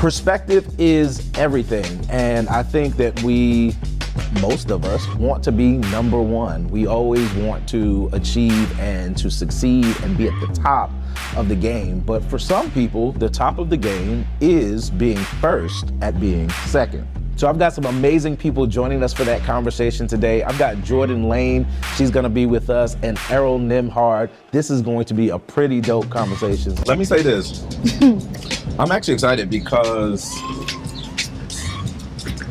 Perspective is everything, and I think that most of us want to be number one. We always want to achieve and to succeed and be at the top of the game. But for some people, the top of the game is being first at being second. So I've got some amazing people joining us for that conversation today. I've got Jourdan Layne, she's gonna be with us, and Errol Nembhard. This is going to be a pretty dope conversation. Let me say this. I'm actually excited because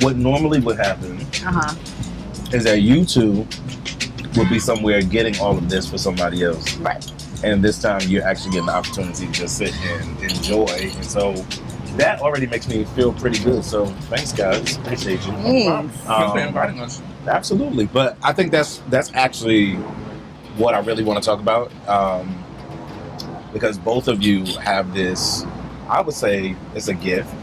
what normally would happen is that you two would be somewhere getting all of this for somebody else. Right. And this time you're actually getting the opportunity to just sit and enjoy. And so that already makes me feel pretty good. So thanks, guys. Appreciate you. Thanks for inviting us. Absolutely. But I think that's actually what I really want to talk about. Because both of you have this, I would say it's a gift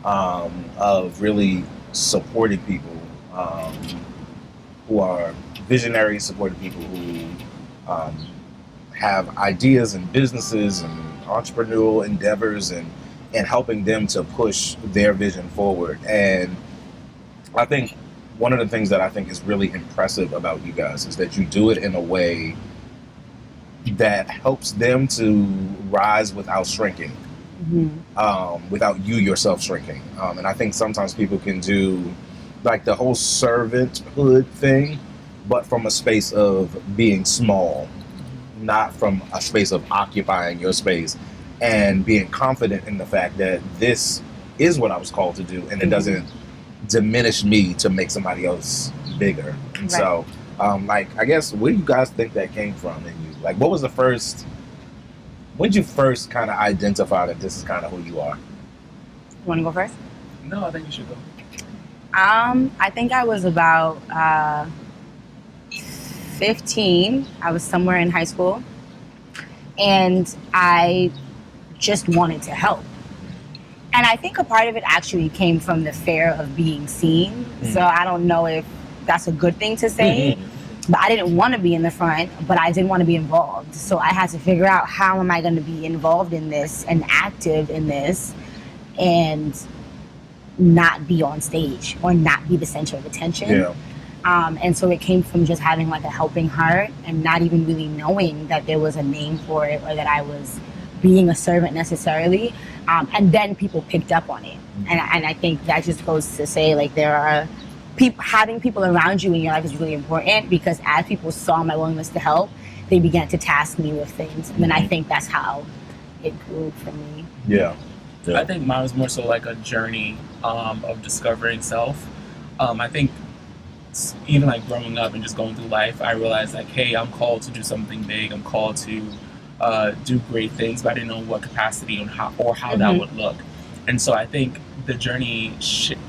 of really supporting people who are visionaries, supporting people who have ideas and businesses and entrepreneurial endeavors and helping them to push their vision forward. And I think one of the things that I think is really impressive about you guys is that you do it in a way that helps them to rise without shrinking, without you yourself shrinking. And I think sometimes people can do like the whole servanthood thing, but from a space of being small, not from a space of occupying your space and being confident in the fact that this is what I was called to do, and it doesn't diminish me to make somebody else bigger. And so, like, I guess, where do you guys think that came from in you? Like, what was the first, when did you first kind of identify that this is kind of who you are? You want to go first? No, I think you should go. I think I was about 15. I was somewhere in high school, and I just wanted to help. And I think a part of it actually came from the fear of being seen. So I don't know if that's a good thing to say, but I didn't want to be in the front, but I didn't want to be involved. So I had to figure out, how am I going to be involved in this and active in this and not be on stage or not be the center of attention. Yeah. And so it came from just having like a helping heart and not even really knowing that there was a name for it or that I was being a servant necessarily. And then people picked up on it. And I think that just goes to say, like, there are having people around you in your life is really important, because as people saw my willingness to help, they began to task me with things. And then I think that's how it grew for me. Yeah. I think mine was more so like a journey of discovering self. I think even like growing up and just going through life, I realized like, hey, I'm called to do something big. I'm called to do great things, but I didn't know what capacity and how that would look. And so I think the journey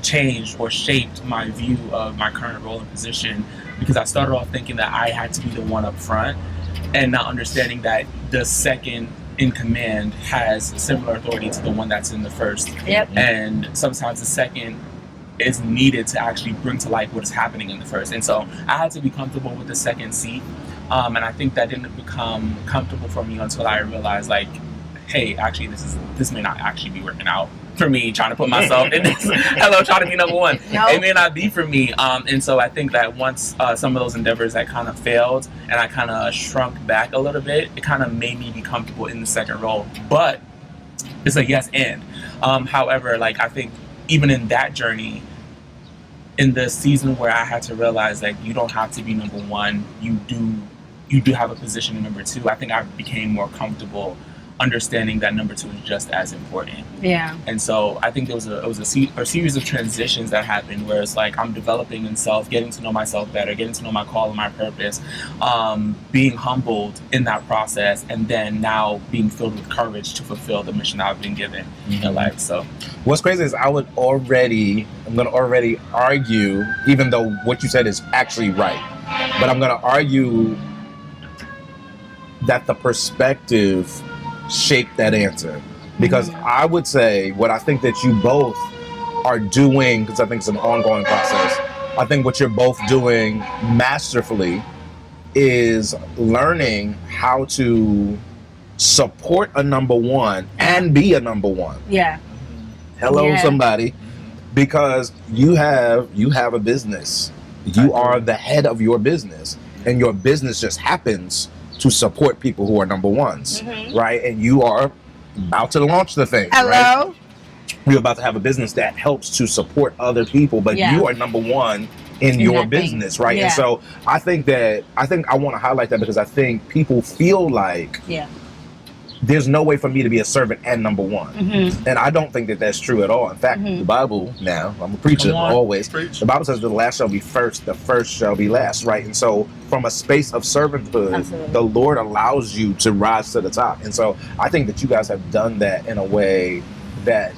changed or shaped my view of my current role and position, because I started off thinking that I had to be the one up front and not understanding that the second in command has similar authority to the one that's in the first. Yep. And sometimes the second is needed to actually bring to life what is happening in the first. And so I had to be comfortable with the second seat. And I think that didn't become comfortable for me until I realized, like, hey, actually, this may not actually be working out for me, trying to put myself in this. Hello, trying to be number one. Nope. It may not be for me. And so I think that once some of those endeavors that kind of failed and I kind of shrunk back a little bit, it kind of made me be comfortable in the second role. But it's a yes and. However, like, I think even in that journey, in the season where I had to realize that you don't have to be number one, you do have a position in number two, I think I became more comfortable understanding that number two is just as important. Yeah. And so I think it was a series of transitions that happened where it's like I'm developing in self, getting to know myself better, getting to know my call and my purpose, being humbled in that process, and then now being filled with courage to fulfill the mission that I've been given in life. So what's crazy is I'm going to already argue, even though what you said is actually right, but I'm going to argue that the perspective shaped that answer. Because I would say what I think that you both are doing, because I think it's an ongoing process, I think what you're both doing masterfully is learning how to support a number one and be a number one. Yeah. Hello, Yeah. somebody. Because you have a business. You are the head of your business. And your business just happens to support people who are number ones. Right? And you are about to launch the thing. Hello. Right? You're about to have a business that helps to support other people, but Yeah. you are number one in your business, right? Yeah. And so I want to highlight that because I think people feel like there's no way for me to be a servant and number one. And I don't think that that's true at all. In fact, the Bible, now I'm a preacher always, the Bible says the last shall be first, the first shall be last, right? And so from a space of servanthood, the Lord allows you to rise to the top. And so I think that you guys have done that in a way that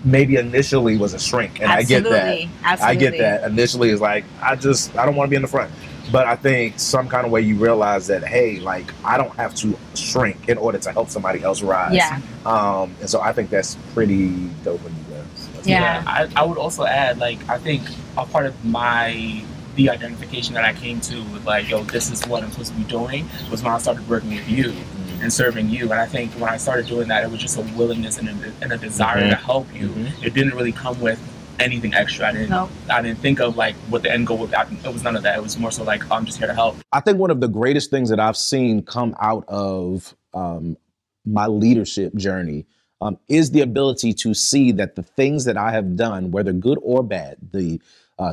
maybe initially was a shrink. And I get that. I get that. Initially is like, I don't want to be in the front. But I think some kind of way you realize that, hey, like, I don't have to shrink in order to help somebody else rise. Yeah. And so I think that's pretty dope when you guys. Yeah. I would also add, like, I think a part of the identification that I came to with, like, yo, this is what I'm supposed to be doing, was when I started working with you and serving you. And I think when I started doing that, it was just a willingness and a desire to help you. It didn't really come with anything extra. I didn't think of like what the end goal would be. It was none of that. It was more so like, I'm just here to help. I think one of the greatest things that I've seen come out of my leadership journey is the ability to see that the things that I have done, whether good or bad, the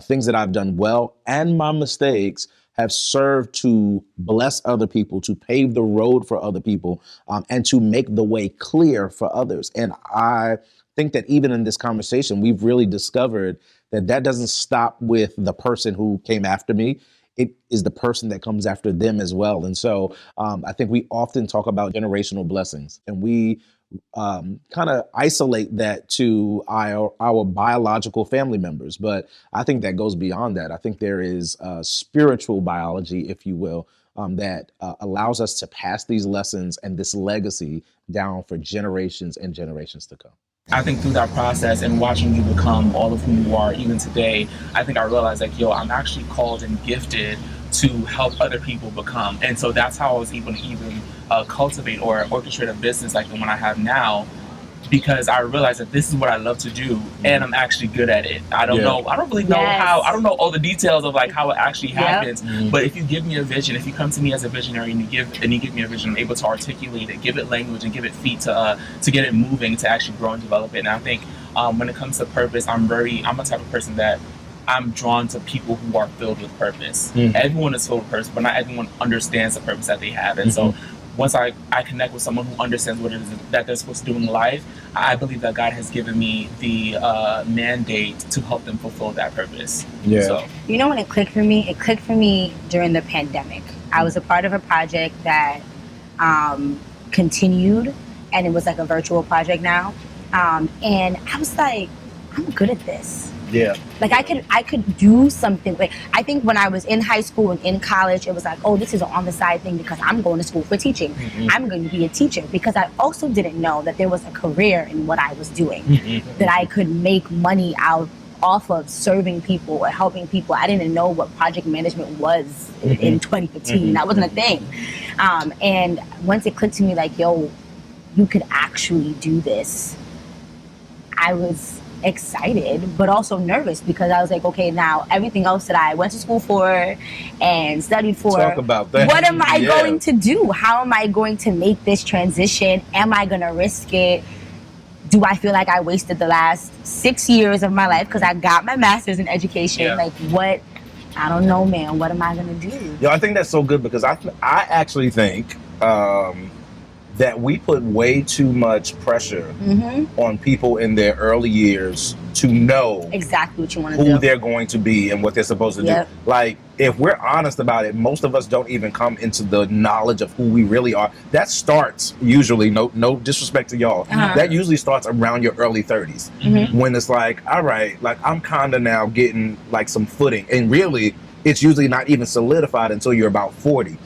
things that I've done well and my mistakes have served to bless other people, to pave the road for other people, and to make the way clear for others. And I think that even in this conversation, we've really discovered that that doesn't stop with the person who came after me. It is the person that comes after them as well. And so I think we often talk about generational blessings, and we kind of isolate that to our biological family members. But I think that goes beyond that. I think there is spiritual biology, if you will, that allows us to pass these lessons and this legacy down for generations and generations to come. I think through that process and watching you become all of who you are, even today, I think I realized like, yo, I'm actually called and gifted to help other people become. And so that's how I was able to even cultivate or orchestrate a business like the one I have now, because I realized that this is what I love to do and I'm actually good at it. I don't know. I don't really know how. I don't know all the details of like how it actually happens. But if you give me a vision, if you come to me as a visionary and you give me a vision, I'm able to articulate it, give it language, and give it feet to get it moving, to actually grow and develop it. And I think when it comes to purpose, I'm a type of person that I'm drawn to people who are filled with purpose. Everyone is filled with purpose, but not everyone understands the purpose that they have. And so once I connect with someone who understands what it is that they're supposed to do in life, I believe that God has given me the mandate to help them fulfill that purpose. Yeah. So. You know when it clicked for me? It clicked for me during the pandemic. I was a part of a project that continued, and it was like a virtual project now. And I was like, I'm good at this. Yeah. Like I could do something. Like I think when I was in high school and in college, it was like, oh, this is an on the side thing because I'm going to school for teaching. I'm going to be a teacher, because I also didn't know that there was a career in what I was doing, that I could make money off of serving people or helping people. I didn't know what project management was in 2015. That wasn't a thing. And once it clicked to me like, yo, you could actually do this, I was excited, but also nervous, because I was like, okay, now everything else that I went to school for and studied for, talk about that. What am I going to do? How am I going to make this transition? Am I going to risk it? Do I feel like I wasted the last 6 years of my life because I got my master's in education? Like what? I don't know, man. What am I going to do? Yo, I think that's so good, because I actually think that we put way too much pressure on people in their early years to know exactly what you want to do, who they're going to be and what they're supposed to do. Like, if we're honest about it, most of us don't even come into the knowledge of who we really are. That starts usually, no disrespect to y'all, that usually starts around your early 30s, when it's like, all right, like I'm kind of now getting like some footing, and really it's usually not even solidified until you're about 40.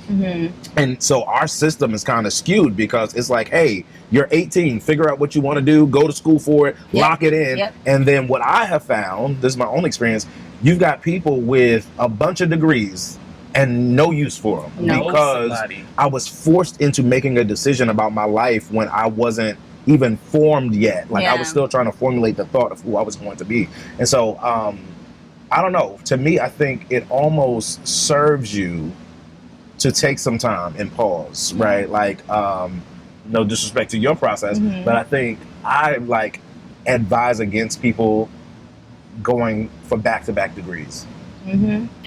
And so our system is kind of skewed, because it's like, hey, you're 18, figure out what you want to do, go to school for it, lock it in. And then what I have found, this is my own experience, you've got people with a bunch of degrees and no use for them, because I was forced into making a decision about my life when I wasn't even formed yet. Like I Yeah. was still trying to formulate the thought of who I was going to be. And so I don't know. To me, I think it almost serves you to take some time and pause, right? Like, no disrespect to your process, but I think I like advise against people going for back-to-back degrees.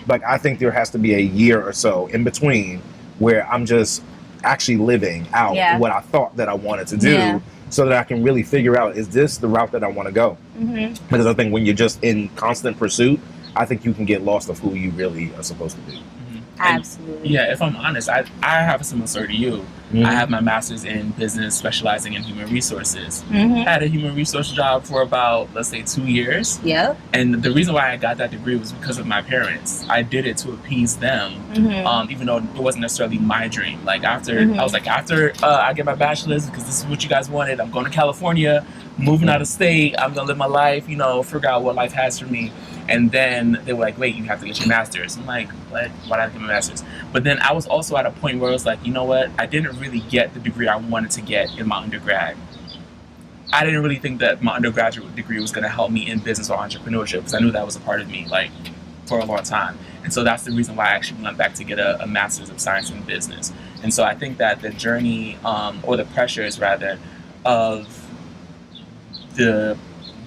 Like, I think there has to be a year or so in between where I'm just actually living out what I thought that I wanted to do, so that I can really figure out, is this the route that I want to go? Because I think when you're just in constant pursuit, I think you can get lost of who you really are supposed to be. Absolutely. Yeah, if I'm honest, I have a similar story to you. I have my master's in business, specializing in human resources. I had a human resource job for about, let's say, 2 years. Yep. And the reason why I got that degree was because of my parents. I did it to appease them, even though it wasn't necessarily my dream. Like after I was like, after I get my bachelor's, because this is what you guys wanted, I'm going to California, moving out of state, I'm gonna live my life, you know, figure out what life has for me. And then they were like, wait, you have to get your master's. I'm like, what? Why did I get my master's? But then I was also at a point where I was like, you know what? I didn't really get the degree I wanted to get in my undergrad. I didn't really think that my undergraduate degree was going to help me in business or entrepreneurship, because I knew that was a part of me, like, for a long time. And so that's the reason why I actually went back to get a master's of science in business. And so I think that the journey, or the pressures rather, of the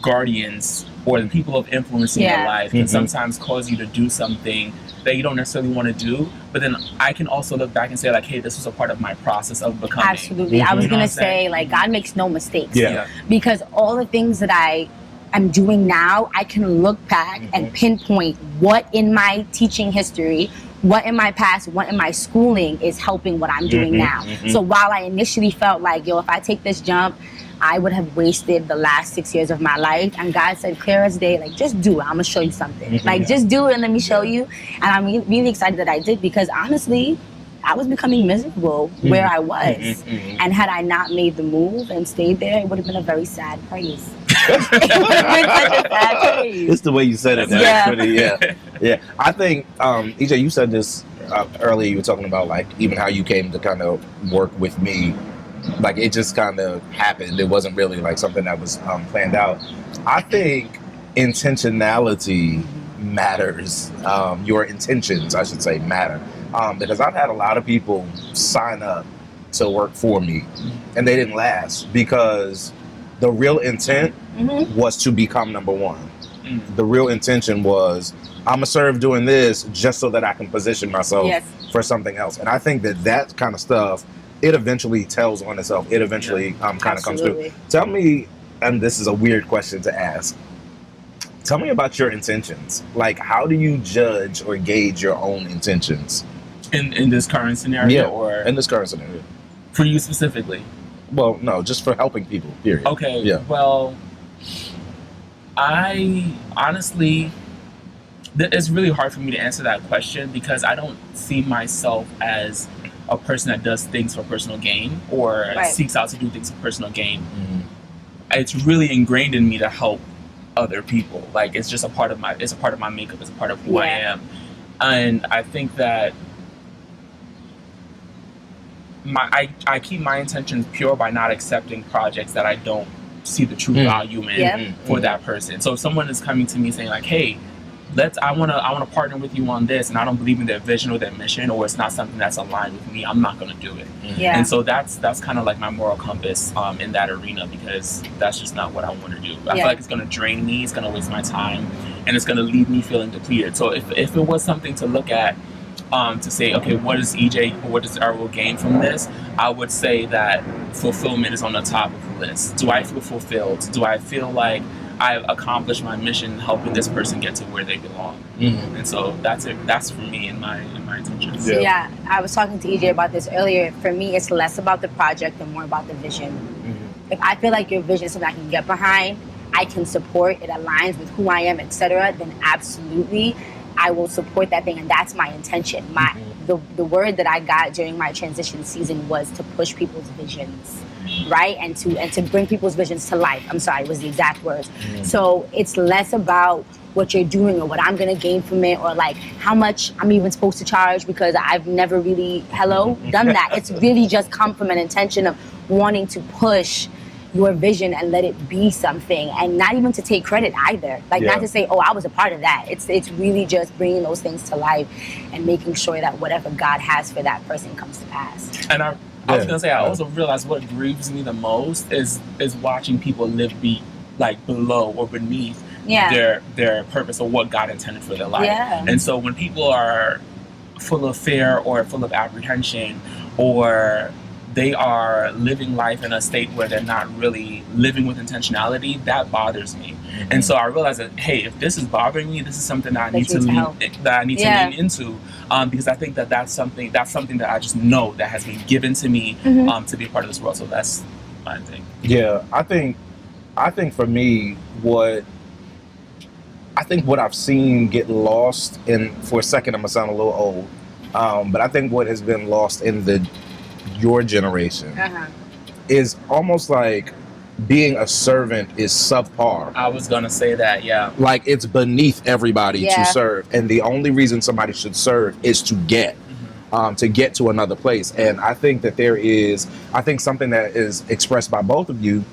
guardians or the people of influence in your life can sometimes cause you to do something that you don't necessarily want to do. But then I can also look back and say, like, hey, this was a part of my process of becoming. Absolutely. I was You know going what to say, like, God makes no mistakes. Yeah. Because all the things that I am doing now, I can look back and pinpoint what in my teaching history, what in my past, what in my schooling is helping what I'm doing now. So while I initially felt like, yo, if I take this jump, I would have wasted the last 6 years of my life. And God said, clear as day, like, just do it. I'm going to show you something. Like, just do it and let me show you. And I'm really excited that I did, because honestly, I was becoming miserable where I was. And had I not made the move and stayed there, it would have been a very sad place. It would have been such a sad place. It's the way you said it. Yeah. I think, EJ, you said this earlier. You were talking about, like, even how you came to kind of work with me. Like, it just kind of happened. It wasn't really like something that was planned out. I think intentionality matters. Your intentions, I should say, matter. Because I've had a lot of people sign up to work for me, and they didn't last, because the real intent was to become number one. The real intention was, I'm going to serve doing this just so that I can position myself for something else. And I think that kind of stuff, it eventually tells on itself. It eventually kind of comes through. Tell me, and this is a weird question to ask, tell me about your intentions. Like, how do you judge or gauge your own intentions? In this current scenario? Or in this current scenario. For you specifically? Well, no, just for helping people, period. Okay, well, I honestly, it's really hard for me to answer that question, because I don't see myself as a person that does things for personal gain or seeks out to do things for personal gain. It's really ingrained in me to help other people. Like, it's just a part of my makeup, it's a part of who I am. And I think that I keep my intentions pure by not accepting projects that I don't see the true value in for that person. So if someone is coming to me saying, like, hey, I want to partner with you on this, and I don't believe in their vision or their mission, or it's not something that's aligned with me, I'm not going to do it. And so that's kind of like my moral compass in that arena, because that's just not what I want to do. I feel like it's going to drain me, it's going to waste my time, and it's going to leave me feeling depleted. So if it was something to look at, to say, okay, what does Errol gain from this? I would say that fulfillment is on the top of the list. Do I feel fulfilled? Do I feel like I've accomplished my mission helping this person get to where they belong? And so that's it. That's for me in my intentions. Yeah, I was talking to EJ about this earlier. For me, it's less about the project and more about the vision. If I feel like your vision is something I can get behind, I can support, it aligns with who I am, etc., then absolutely I will support that thing, and that's my intention. The word that I got during my transition season was to push people's visions, right? And to bring people's visions to life. I'm sorry, was the exact words. So it's less about what you're doing or what I'm gonna gain from it, or like how much I'm even supposed to charge, because I've never really done that. It's really just come from an intention of wanting to push your vision and let it be something, and not even to take credit either. Like not to say, oh, I was a part of that. It's really just bringing those things to life and making sure that whatever God has for that person comes to pass. And I was gonna say, I also realized what grieves me the most is watching people live below or beneath their purpose or what God intended for their life. Yeah. And so when people are full of fear or full of apprehension, or they are living life in a state where they're not really living with intentionality, that bothers me. Mm-hmm. And so I realized that, hey, if this is bothering me, this is something that I need to lean into, because I think that's something that I just know that has been given to me to be a part of this world. So that's my thing. Yeah, I think for me, what I've seen get lost in, for a second, I'm gonna sound a little old, but I think what has been lost in your generation is almost like being a servant is subpar. I was gonna say that, yeah. Like it's beneath everybody to serve, and the only reason somebody should serve is to get to another place. And I think that something that is expressed by both of you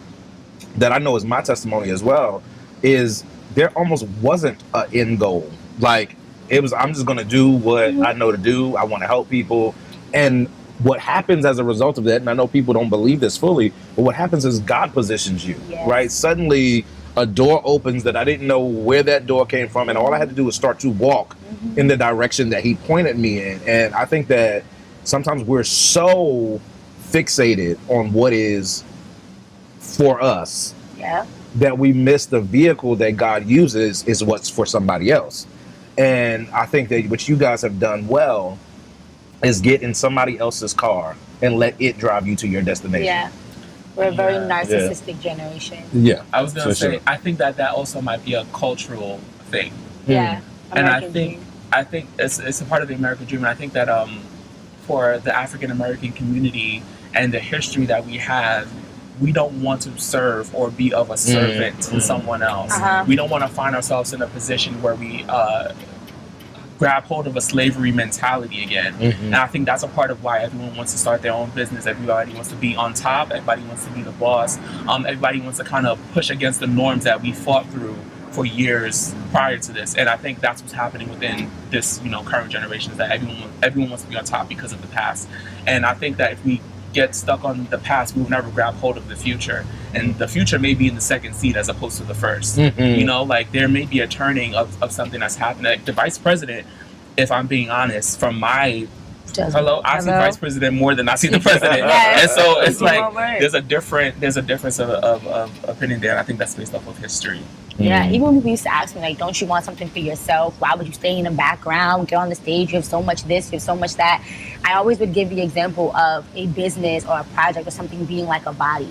that I know is my testimony as well is there almost wasn't an end goal. Like it was, I'm just gonna do what I know to do. I want to help people, and what happens as a result of that, and I know people don't believe this fully, but what happens is God positions you, right? Suddenly a door opens that I didn't know where that door came from, and all I had to do was start to walk in the direction that he pointed me in. And I think that sometimes we're so fixated on what is for us that we miss the vehicle that God uses is what's for somebody else. And I think that what you guys have done well is get in somebody else's car and let it drive you to your destination. Yeah. We're a very narcissistic generation. Yeah. I was going to say, I think that also might be a cultural thing. Yeah. And I think it's a part of the American dream. And I think that for the African American community and the history that we have, we don't want to serve or be of a servant to someone else. We don't want to find ourselves in a position where we grab hold of a slavery mentality again. And I think that's a part of why everyone wants to start their own business. Everybody wants to be on top. Everybody wants to be the boss. Everybody wants to kind of push against the norms that we fought through for years prior to this. And I think that's what's happening within this, current generation, is that everyone wants to be on top because of the past. And I think that if we get stuck on the past, we will never grab hold of the future. And the future may be in the second seat as opposed to the first. Like there may be a turning of something that's happening. Like the vice president, if I'm being honest, from my I see vice president more than I see the president. And so it's like there's a difference of opinion there. And I think that's based off of history. Yeah, even when people used to ask me, like, don't you want something for yourself? Why would you stay in the background, get on the stage, you have so much this, you have so much that? I always would give the example of a business or a project or something being like a body.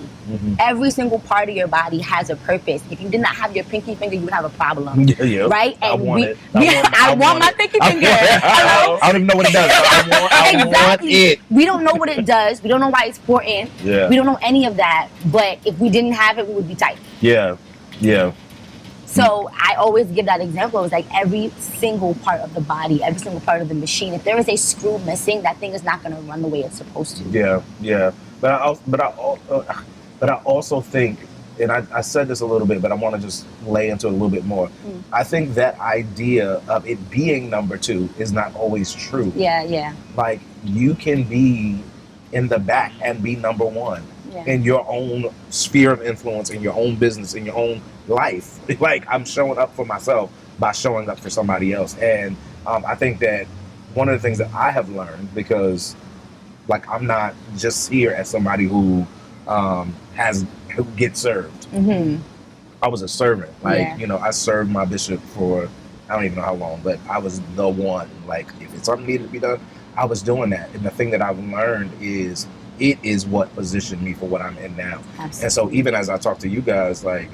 Every single part of your body has a purpose. If you did not have your pinky finger, you would have a problem. Right? And I want my pinky finger. I don't even know what it does. I want it. We don't know what it does. We don't know why it's important. We don't know any of that. But if we didn't have it, we would be tight. Yeah. So I always give that example. It's like every single part of the body, every single part of the machine. If there is a screw missing, that thing is not going to run the way it's supposed to. Yeah. But I also think, and I said this a little bit, but I want to just lay into it a little bit more. I think that idea of it being number two is not always true. Yeah. Like you can be in the back and be number one. In your own sphere of influence, in your own business, in your own life. Like I'm showing up for myself by showing up for somebody else. And I think that one of the things that I have learned, because like I'm not just here as somebody who gets served. I was a servant. Like, I served my bishop for I don't even know how long, but I was the one. Like if something needed to be done, I was doing that. And the thing that I've learned is it is what positioned me for what I'm in now. Absolutely. And so even as I talk to you guys, like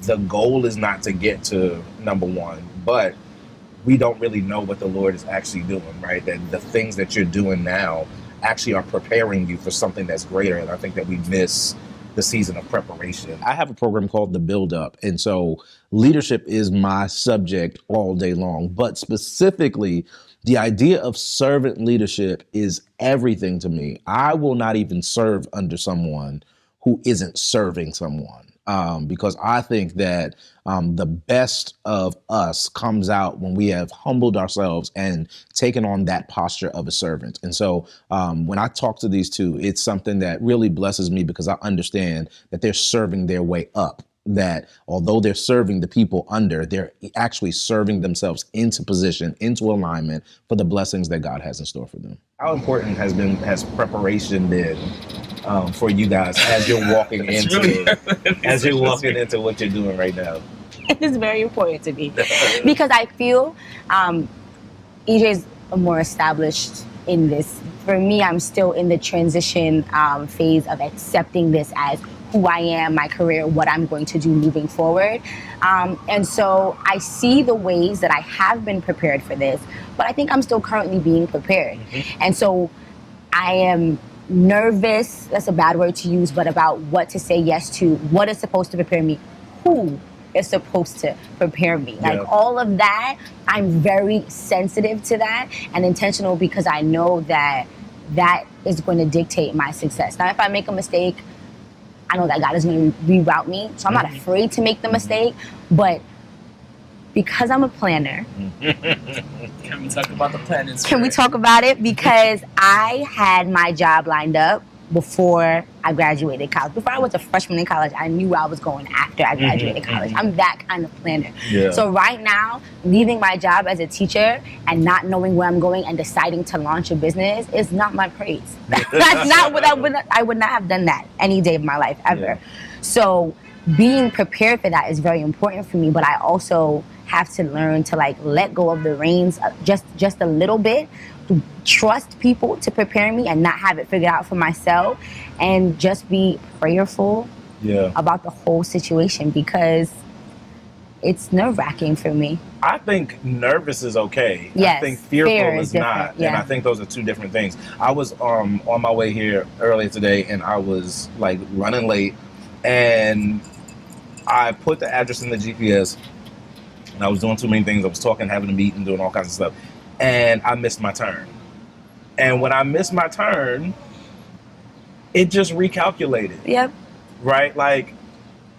the goal is not to get to number one, but we don't really know what the Lord is actually doing, right? That the things that you're doing now actually are preparing you for something that's greater. And I think that we miss the season of preparation. I have a program called The Build Up. And so leadership is my subject all day long, but specifically the idea of servant leadership is everything to me. I will not even serve under someone who isn't serving someone. Because I think that the best of us comes out when we have humbled ourselves and taken on that posture of a servant. And so when I talk to these two, it's something that really blesses me because I understand that they're serving their way up. That although they're serving the people under, they're actually serving themselves into position, into alignment for the blessings that God has in store for them. How important has preparation been for you guys as you're walking into into what you're doing right now? It is very important to me because I feel EJ is more established in this. For me, I'm still in the transition phase of accepting this as who I am, my career, what I'm going to do moving forward. And so I see the ways that I have been prepared for this, but I think I'm still currently being prepared. Mm-hmm. And so I am nervous, that's a bad word to use, but about what to say yes to, what is supposed to prepare me, who is supposed to prepare me. Yeah. Like all of that, I'm very sensitive to that and intentional because I know that that is going to dictate my success. Now, if I make a mistake, I know that God is going to reroute me, so I'm not afraid to make the mistake, but because I'm a planner. Can we talk about the planning? Can we talk about it? Because I had my job lined up before I graduated college. Before I was a freshman in college, I knew where I was going after I graduated college. I'm that kind of planner. Yeah. So right now, leaving my job as a teacher and not knowing where I'm going and deciding to launch a business is not my praise. That's not what I would not have done that any day of my life ever. Yeah. So being prepared for that is very important for me, but I also have to learn to like let go of the reins just a little bit, to trust people to prepare me and not have it figured out for myself, and just be prayerful about the whole situation because it's nerve-wracking for me. I think nervous is okay. Yes, I think fearful is not. Yeah. And I think those are two different things. I was on my way here earlier today and I was like running late and I put the address in the GPS and I was doing too many things. I was talking, having a meeting, doing all kinds of stuff. And I missed my turn. And when I missed my turn, it just recalculated. Yep. Right? Like,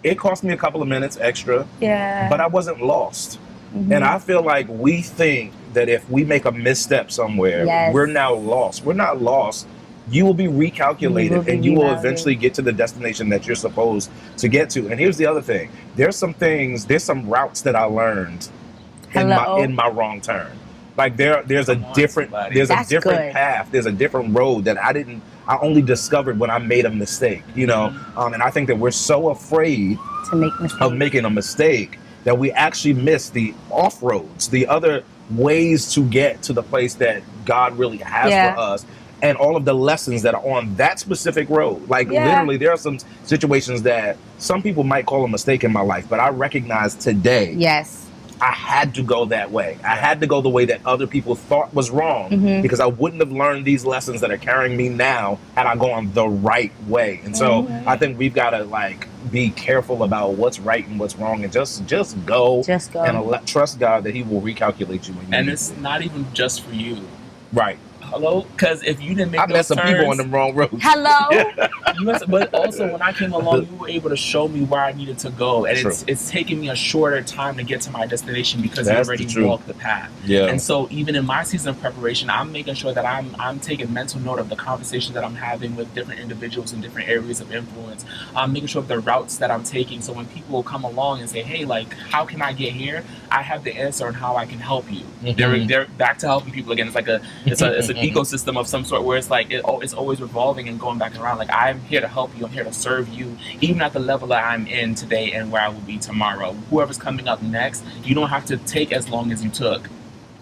it cost me a couple of minutes extra. Yeah. But I wasn't lost. Mm-hmm. And I feel like we think that if we make a misstep somewhere, we're now lost. We're not lost. You will be recalculated and you will eventually get to the destination that you're supposed to get to. And here's the other thing. There's some routes that I learned in my wrong turn. Like there's a different path. There's a different road that I only discovered when I made a mistake, you know? And I think that we're so afraid of making a mistake that we actually miss the off roads, the other ways to get to the place that God really has for us. And all of the lessons that are on that specific road. Like literally there are some situations that some people might call a mistake in my life, but I recognize today. Yes. I had to go that way. I had to go the way that other people thought was wrong because I wouldn't have learned these lessons that are carrying me now had I gone the right way. And so I think we've got to like be careful about what's right and what's wrong and just go. And trust God that he will recalculate you when you And it's not even just for you. Right. Hello? Because if you didn't make I met some people on the wrong road. Hello? But also when I came along, you were able to show me where I needed to go. And it's taking me a shorter time to get to my destination because you already walked the path. Yeah. And so even in my season of preparation, I'm making sure that I'm taking mental note of the conversations that I'm having with different individuals in different areas of influence. I'm making sure of the routes that I'm taking. So when people come along and say, hey, like, how can I get here? I have the answer on how I can help you. They're back to helping people again. It's like it's an ecosystem of some sort where it's like it's always revolving and going back and around. Like, I'm here to help you. I'm here to serve you, even at the level that I'm in today and where I will be tomorrow. Whoever's coming up next, you don't have to take as long as you took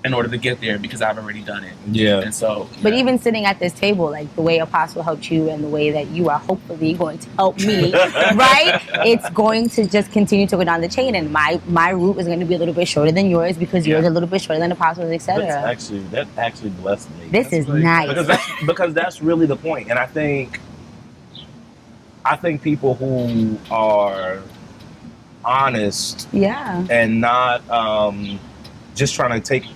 in order to get there because I've already done it. Yeah. And so, but even sitting at this table, like the way Apostle helped you and the way that you are hopefully going to help me, right? It's going to just continue to go down the chain, and my route is going to be a little bit shorter than yours because yours is a little bit shorter than Apostle's, etc. That actually blessed me. This is nice because that's really the point, and I think people who are honest, and not just trying to take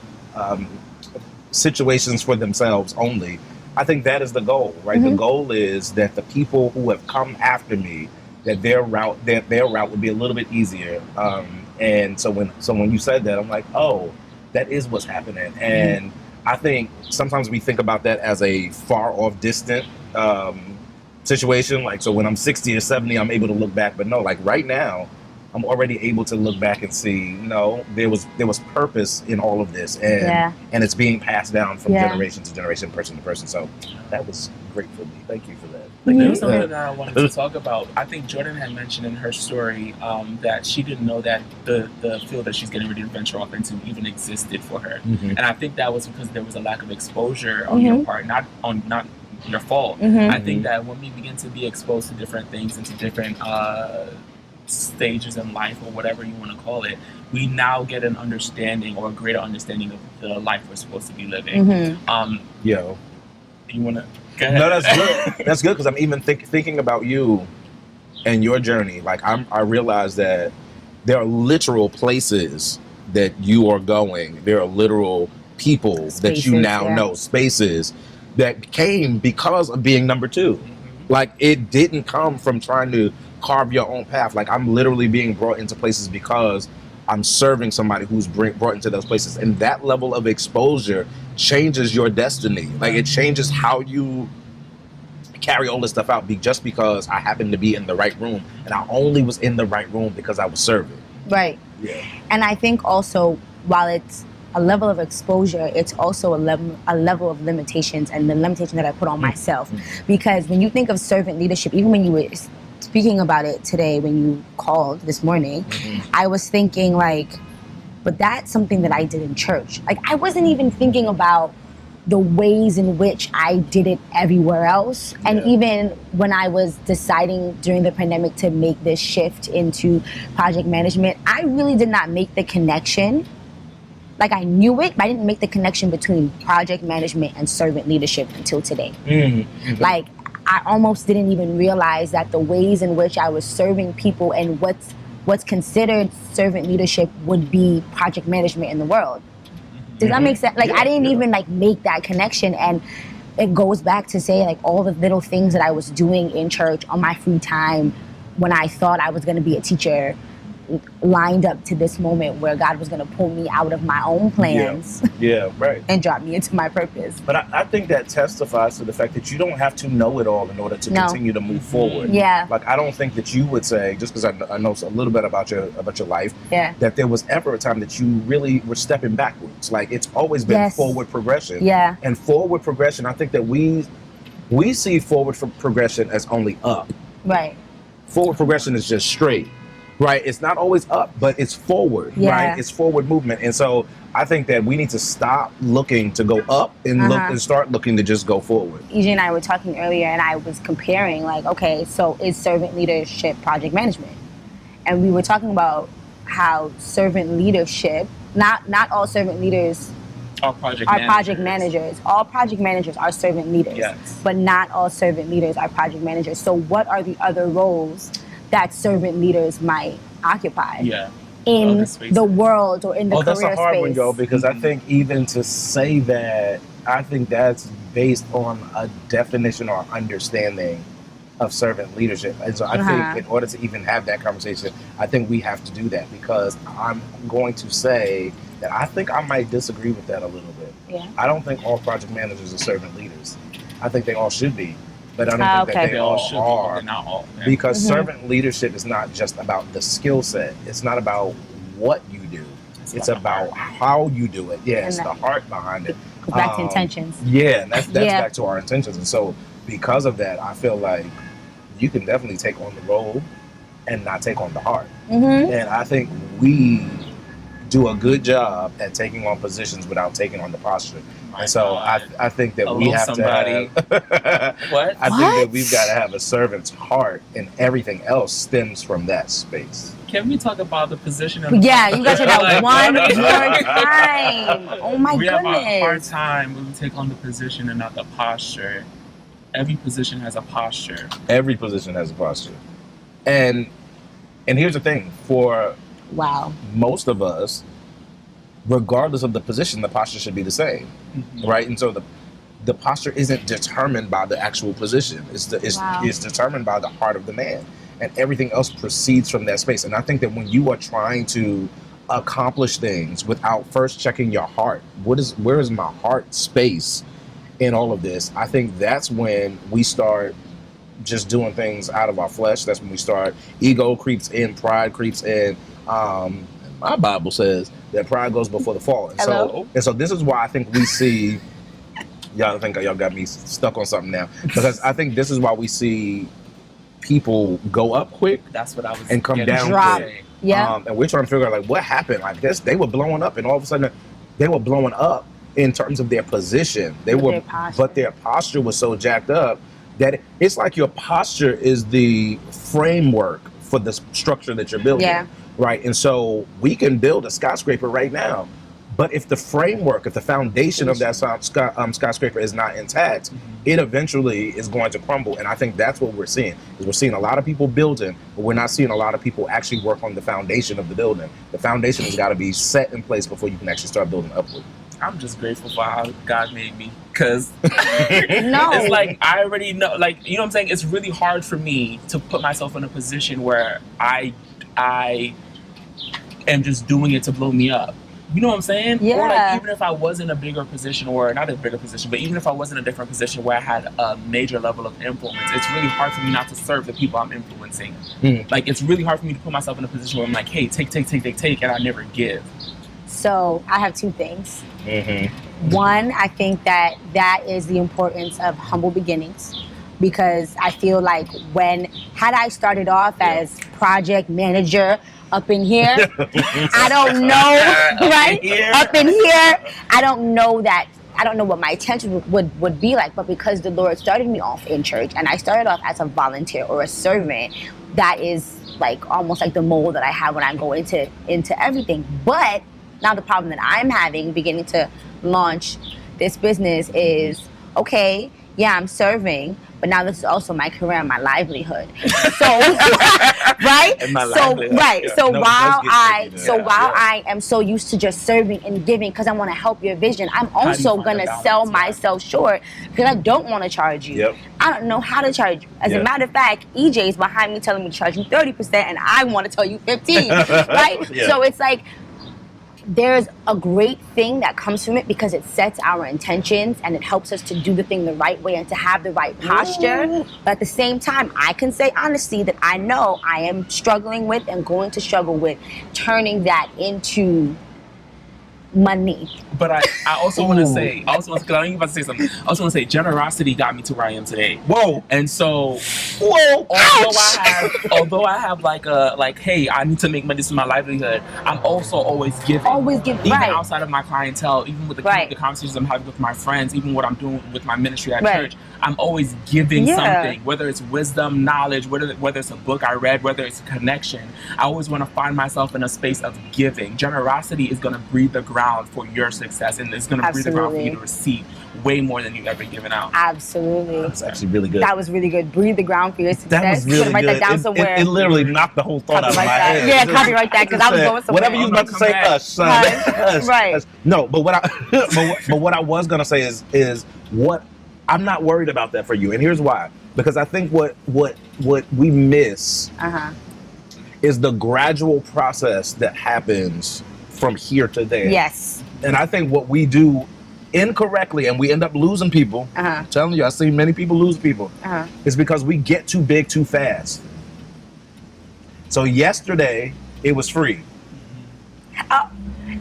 situations for themselves only, I think that is the goal, right? The goal is that the people who have come after me, that their route would be a little bit easier. And so when you said that, I'm like, oh, that is what's happening. And I think sometimes we think about that as a far off distant situation. Like, so when I'm 60 or 70, I'm able to look back, but no, like right now, I'm already able to look back and see, no, there was purpose in all of this, and it's being passed down from generation to generation, person to person. So that was great for me. Thank you for that. There was something that I wanted to talk about. I think Jourdan had mentioned in her story that she didn't know that the field that she's getting ready to venture off into even existed for her, and I think that was because there was a lack of exposure on your part, not your fault. I think that when we begin to be exposed to different things and to different stages in life, or whatever you want to call it, we now get an understanding, or a greater understanding of the life we're supposed to be living. Yo, you want to go ahead? No, that's good. That's good, because I'm even thinking about you and your journey. Like, I realize that there are literal places that you are going. There are literal people that you now know, spaces that came because of being number two. Like, it didn't come from trying to carve your own path. Like, I'm literally being brought into places because I'm serving somebody who's brought into those places. And that level of exposure changes your destiny. Like, it changes how you carry all this stuff out, just because I happened to be in the right room. And I only was in the right room because I was serving. Right. Yeah. And I think also, while it's a level of exposure, it's also a level of limitations, and the limitation that I put on myself. Because when you think of servant leadership, even when you were speaking about it today, when you called this morning, I was thinking like, but that's something that I did in church. Like, I wasn't even thinking about the ways in which I did it everywhere else. And even when I was deciding during the pandemic to make this shift into project management, I really did not make the connection. Like, I knew it, but I didn't make the connection between project management and servant leadership until today. Like, I almost didn't even realize that the ways in which I was serving people and what's considered servant leadership would be project management in the world. Does that make sense? Like, I didn't even like make that connection, and it goes back to say like all the little things that I was doing in church on my free time when I thought I was going to be a teacher lined up to this moment where God was going to pull me out of my own plans and drop me into my purpose. But I think that testifies to the fact that you don't have to know it all in order to continue to move forward. Like, I don't think that you would say, just because I know a little bit about your life, that there was ever a time that you really were stepping backwards. Like, it's always been forward progression. And forward progression, I think that we see forward progression as only up. Right. Forward progression is just straight. Right, it's not always up, but it's forward, right? It's forward movement. And so I think that we need to stop looking to go up and look and start looking to just go forward. EJ and I were talking earlier, and I was comparing, like, okay, so is servant leadership project management? And we were talking about how servant leadership, not all servant leaders are project managers. All project managers are servant leaders, but not all servant leaders are project managers. So what are the other roles that servant leaders might occupy in the world or in the career space? That's a hard one, yo, because I think even to say that, I think that's based on a definition or understanding of servant leadership. And so I think in order to even have that conversation, I think we have to do that, because I'm going to say that I think I might disagree with that a little bit. I don't think all project managers are servant leaders. I think they all should be. But I don't think that they all are, not all. Because servant leadership is not just about the skill set. It's not about what you do. It's about how you do it. Yeah, it's the heart behind it. Back to intentions. Yeah, and that's back to our intentions. And so because of that, I feel like you can definitely take on the role and not take on the heart. And I think we do a good job at taking on positions without taking on the posture. And so I think that we have to have, What? I think that we've got to have a servant's heart, and everything else stems from that space. Can we talk about the position? You guys said that one more time. Oh my goodness. We have a hard time when we take on the position and not the posture. Every position has a posture. Every position has a posture. And here's the thing, for most of us, regardless of the position, the posture should be the same, right? And so the posture isn't determined by the actual position. It's determined by the heart of the man, and everything else proceeds from that space. And I think that when you are trying to accomplish things without first checking your heart, where is my heart space in all of this? I think that's when we start just doing things out of our flesh. That's when we start, ego creeps in, pride creeps in. My Bible says that pride goes before the fall. And so this is why I think we see, y'all think y'all got me stuck on something now, because I think this is why we see people go up quick. That's what I was and come down quick. Yeah. And we're trying to figure out like what happened. Like this, they were blowing up, and all of a sudden they were blowing up in terms of their position. But their posture was so jacked up that it's like your posture is the framework for the structure that you're building. Yeah. Right. And so we can build a skyscraper right now, but if the framework, if the foundation of that skyscraper is not intact, it eventually is going to crumble. And I think that's what we're seeing. Is we're seeing a lot of people building, but we're not seeing a lot of people actually work on the foundation of the building. The foundation has got to be set in place before you can actually start building upward. I'm just grateful for how God made me, because No. it's like I already know, like, you know what I'm saying? It's really hard for me to put myself in a position where I am just doing it to blow me up. You know what I'm saying? Yeah. Or like, even if I was in a bigger position, or not a bigger position, but even if I was in a different position where I had a major level of influence, it's really hard for me not to serve the people I'm influencing. Like, it's really hard for me to put myself in a position where I'm like, hey, take, and I never give. So I have two things. One, I think that is the importance of humble beginnings, because I feel like had I started off as project manager up in here, I don't know, right? Up in here, I don't know what my intention would be like, but because the Lord started me off in church and I started off as a volunteer or a servant, that is like almost like the mold that I have when I go into everything. But now the problem that I'm having beginning to launch this business is, okay, yeah, I'm serving, but now this is also my career and my livelihood. So, right? And my livelihood. Right. Yeah. So No, while while I am so used to just serving and giving because I want to help your vision, I'm also going to sell myself short because I don't want to charge you. Yep. I don't know how to charge you. As a matter of fact, EJ's behind me telling me to charge you 30% and I want to tell you 15%, right? Yeah. So it's like, there's a great thing that comes from it because it sets our intentions and it helps us to do the thing the right way and to have the right posture. But at the same time, I can say honestly that I know I am struggling with and going to struggle with turning that into money. But I also want to say, because I know you're about to say something. I also want to say, generosity got me to where I am today. Whoa. And so, although I have like, hey, I need to make money for my livelihood, I'm also always giving. Even right. outside of my clientele, even with the conversations I'm having with my friends, even what I'm doing with my ministry at church, I'm always giving something, whether it's wisdom, knowledge, whether it's a book I read, whether it's a connection. I always want to find myself in a space of giving. Generosity is going to breathe the ground for your success, and it's going to breathe the ground for you to receive way more than you've ever given out. Absolutely. That's actually really good. That was really good. Breathe the ground for your success. That was really write good. that down somewhere. It literally knocked the whole thought out of my head. Yeah, copyright that because I was going somewhere. Whatever you was about to say, hush, son. Hush, right. Hush. No, but what I was gonna say is what I'm not worried about that for you, and here's why. Because I think what we miss is the gradual process that happens from here to there. Yes. And I think what we do incorrectly, and we end up losing people, I'm telling you, I've seen many people lose people, is because we get too big too fast. So yesterday, it was free.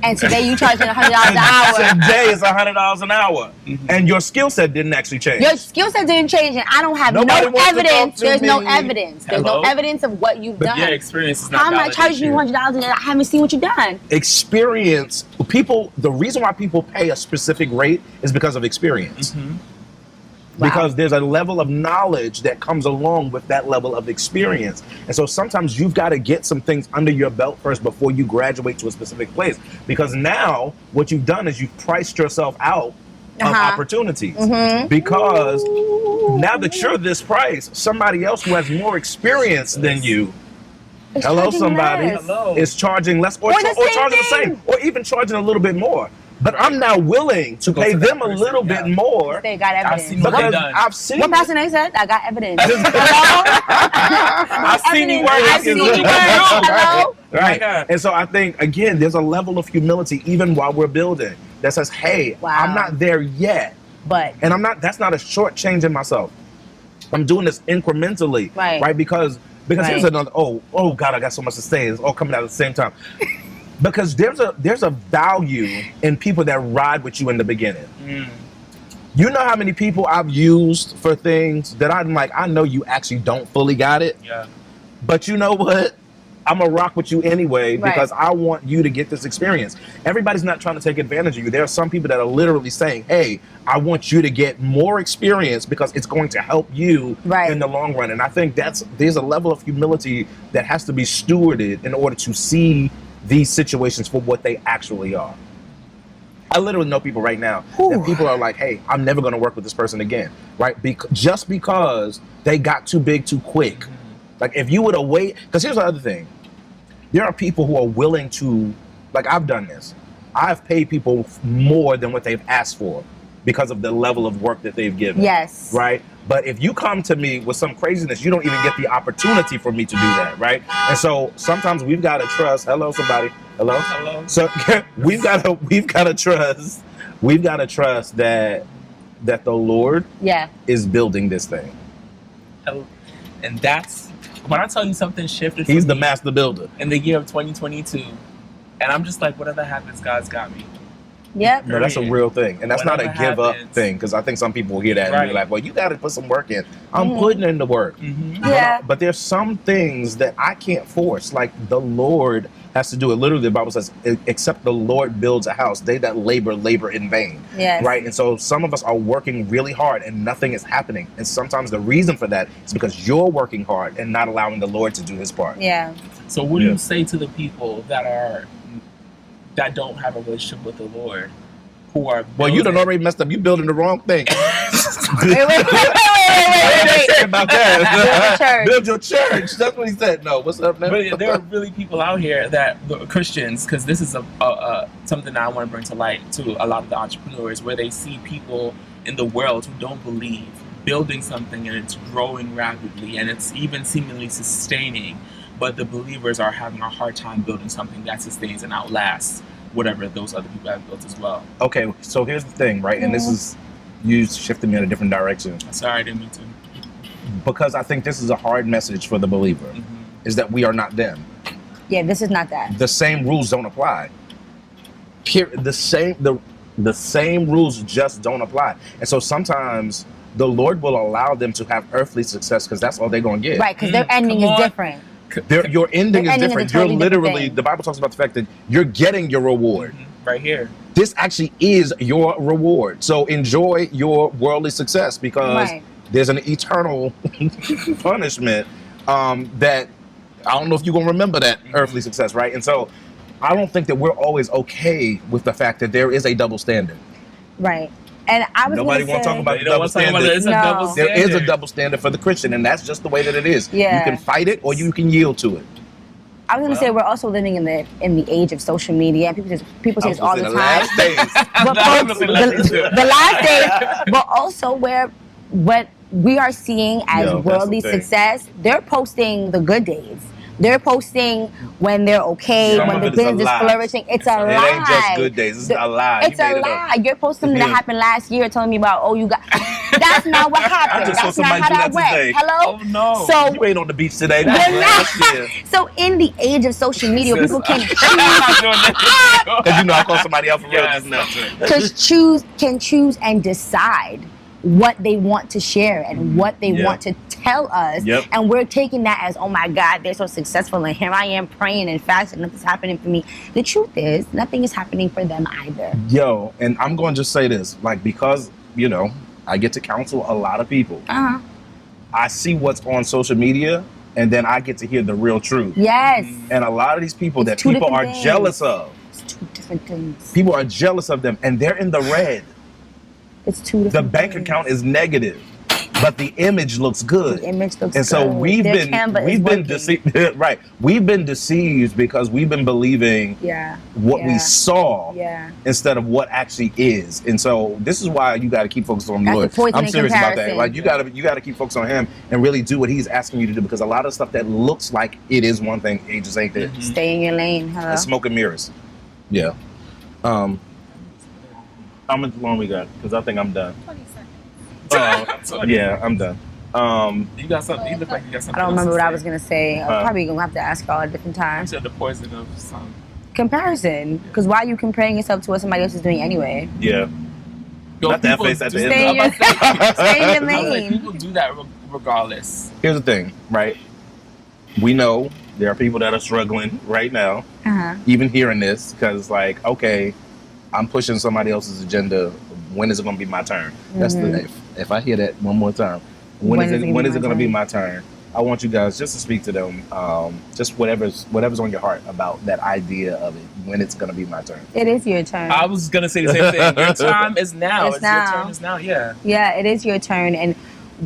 And today you charging $100 an hour. Today is $100 an hour. And your skill set didn't actually change. Your skill set didn't change, and I don't have Nobody wants to evidence. talk to There's no me. evidence. There's no evidence of what you've done. Your experience is not How am I charging you $100 and I haven't seen what you've done? Experience. People, the reason why people pay a specific rate is because of experience. Because there's a level of knowledge that comes along with that level of experience. And so sometimes you've got to get some things under your belt first before you graduate to a specific place. Because now what you've done is you've priced yourself out of opportunities. Because now that you're this price, somebody else who has more experience than you, is charging less, or charging the same, or even charging a little bit more. but I'm now willing to Go pay to that them a person, little yeah. bit more They got I've evidence. seen what they've because done. I've seen What it. Pastor Nate said? I got evidence. Hello? I've seen you work. I've seen you work. Hello? Right. God. And so I think, again, there's a level of humility even while we're building that says, hey, Wow. I'm not there yet. But And that's not a short change in myself. I'm doing this incrementally. Right. Because Right. here's another, oh God, I got so much to say. It's all coming out at the same time. Because there's a value in people that ride with you in the beginning. You know how many people I've used for things that I'm like, I know you actually don't fully got it. Yeah. But you know what? I'm gonna rock with you anyway Right. because I want you to get this experience. Everybody's not trying to take advantage of you. There are some people that are literally saying, hey, I want you to get more experience because it's going to help you Right. in the long run. And I think there's a level of humility that has to be stewarded in order to see these situations for what they actually are. I literally know people right now that people are like, hey, I'm never going to work with this person again, right? Just because they got too big too quick. Like if you would have waited, because here's the other thing. There are people who are willing to, like I've done this. I've paid people more than what they've asked for because of the level of work that they've given. yes. Right? But if you come to me with some craziness, you don't even get the opportunity for me to do that, right? And so sometimes we've got to trust, hello, somebody, hello? Hello. So we've got to trust that the Lord Yeah. is building this thing. Hello. And that's when I tell you something shifted. He's for the me master builder. in the year of 2022, and I'm just like, whatever happens, God's got me. Yep. No, that's a real thing. And that's not a Whatever give up happens. thing, because I think some people will hear that and be Right. like, well, you got to put some work in. I'm Mhm. putting in the work. Yeah. But there's some things that I can't force. Like the Lord has to do it. Literally, the Bible says, except the Lord builds a house, they that labor in vain. Yes. Right? And so some of us are working really hard and nothing is happening. And sometimes the reason for that is because you're working hard and not allowing the Lord to do his part. Yeah. So what do Yeah. you say to the people that don't have a relationship with the Lord, who are Well, you done building- already messed up. You building the wrong thing. Wait. About that. Build a church. Build your church. That's what he said. No, what's up now? But there are really people out here that Christians, because this is something that I want to bring to light to a lot of the entrepreneurs, where they see people in the world who don't believe building something and it's growing rapidly and it's even seemingly sustaining, but the believers are having a hard time building something that sustains and outlasts whatever those other people have built as well. Okay, so here's the thing, right? And this is you shifted me in a different direction Sorry, I didn't mean to. because I think this is a hard message for the believer: is that we are not them. Yeah, this is not that. The same rules don't apply. The same rules just don't apply. And so sometimes the Lord will allow them to have earthly success because that's all they're gonna get. Right, because their ending Come is on. different. Your ending Their is ending is a different. totally You're different literally, thing. the Bible talks about the fact that you're getting your reward. Right here. This actually is your reward. So enjoy your worldly success because Right. there's an eternal punishment that I don't know if you're going to remember that earthly success, right? And so I don't think that we're always okay with the fact that there is a double standard. Right. And I was Nobody going want to to talk about You the know double what's talking about? standard. It's a No. double There standard. is a double standard for the Christian, and that's just the way that it is. Yeah. You can fight it or you can yield to it. I was going to say we're also living in the age of social media. And people say this all the time. Last days. But I'm folks, gonna say last days. the last days, but also where what we are seeing as Yo, that's worldly the thing. success, they're posting the good days. They're posting when they're okay, Some when of the it is a business is lie. flourishing. It's a It lie. ain't just good days. It's a lie. It's You made a it up. lie. You're posting something that happened last year, telling me about, oh, you got. That's not what happened. I just saw That's not somebody how do that that went. today. Hello. Oh no. So You ain't on the beach today. You're That's not. last year. So in the age of social media, people can Because you know I call somebody out for real Yes. just now. can choose and decide what they want to share and what they Yeah. want to tell us. Yep. And we're taking that as, oh my God, they're so successful and here I am praying and fasting, nothing's happening for me. The truth is, nothing is happening for them either. Yo, and I'm going to just say this, like, because, you know, I get to counsel a lot of people. Uh-huh. I see what's on social media, and then I get to hear the real truth. Yes. And a lot of these people It's that two people are different things. jealous of, It's two different things. people are jealous of them, and they're in the red. It's two different The bank things. account is negative. but the image looks good. The image looks and so good. we've Their been Canva is working. deceived. Right, we've been deceived because we've been believing what we saw instead of what actually is. And so this is why you got to keep focused on the Lord. I'm serious about that. Like you got to keep focused on Him and really do what He's asking you to do, because a lot of stuff that looks like it is one thing, it just ain't there. Stay in your lane. Hello. And smoke and mirrors. Yeah. How much long we got? Because I think I'm done. 20 seconds. Yeah, I'm done. You got something? You look like you got something. I don't remember what else I to was say. going to say. I'm probably going to have to ask y'all at different You times. said the poison of some. Comparison. Because why are you comparing yourself to what somebody else is doing anyway? Yeah. Not that face at the end. Stay in your, stay in your I was like, lane. people do that regardless. Here's the thing, right? We know there are people that are struggling right now, even hearing this, because like, okay, I'm pushing somebody else's agenda. When is it going to be my turn? That's the if I hear that one more time. When is it going to be my turn? I want you guys just to speak to them, just whatever's on your heart about that idea of it. When it's going to be my turn. It is your turn. I was gonna say the same thing. Your time is now. It's now. Your turn is now. Yeah. Yeah, it is your turn. And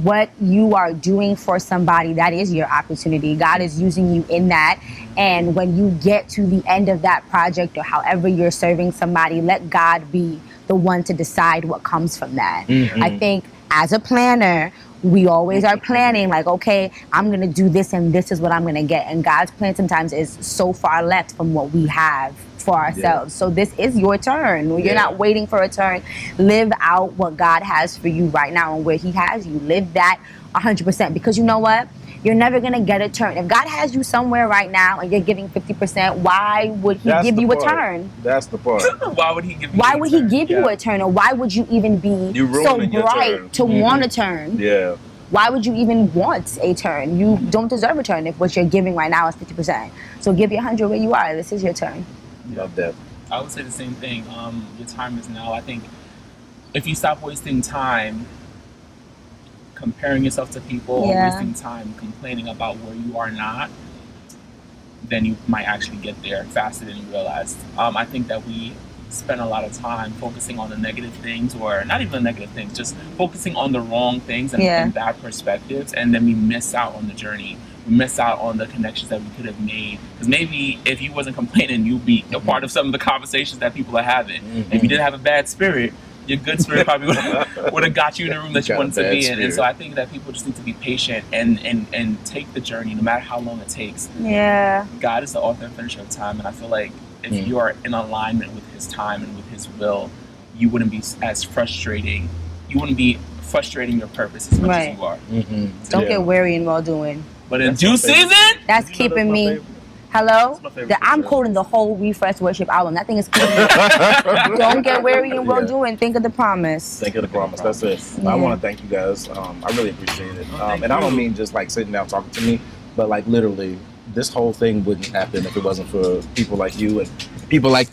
what you are doing for somebody, that is your opportunity. God is using you in that. And when you get to the end of that project or however you're serving somebody, let God be the one to decide what comes from that. I think as a planner, we always are planning like, okay, I'm going to do this and this is what I'm going to get. And God's plan sometimes is so far left from what we have for ourselves. So this is your turn. You're not waiting for a turn. Live out what God has for you right now and where He has you. Live that 100%, because you know what? You're never going to get a turn. If God has you somewhere right now and you're giving 50%, why would He give you a turn? That's the part. Why would He give you? Why would He give you a turn? Or why would you even be so bright to want a turn? Yeah. Why would you even want a turn? You don't deserve a turn if what you're giving right now is 50%. So give your 100 where you are. This is your turn. Love that. I would say the same thing. Your time is now. I think if you stop wasting time comparing yourself to people or wasting time complaining about where you are not, then you might actually get there faster than you realize. I think that we spend a lot of time focusing on the negative things, or not even the negative things, just focusing on the wrong things and bad perspectives, and then we miss out on the journey. We miss out on the connections that we could have made. Because maybe if you wasn't complaining, you'd be a part of some of the conversations that people are having. If you didn't have a bad spirit, your good spirit probably would have got you in the room that you wanted to be in. And so I think that people just need to be patient and take the journey, no matter how long it takes. Yeah. God is the author and finisher of time, and I feel like if you are in alignment with His time and with His will, you wouldn't be as frustrating. You wouldn't be frustrating your purpose as much as you are. Don't get weary in well doing. But in due season, that's keeping me. Hello? I'm quoting the whole Refresh Worship album. That thing is keeping me. Don't get weary in well doing. Think of the promise. Think of the promise. That's it. I want to thank you guys. I really appreciate it. And I don't mean just like sitting down talking to me, but like literally, this whole thing wouldn't happen if it wasn't for people like you and people like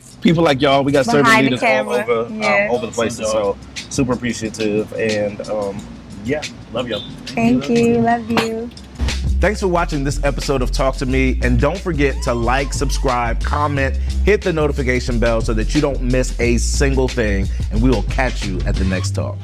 y'all. We got servant leaders all over the place. So super appreciative, and love y'all. Thank you. Love you. Thanks for watching this episode of Talk to Me, and don't forget to like, subscribe, comment, hit the notification bell so that you don't miss a single thing, and we will catch you at the next talk.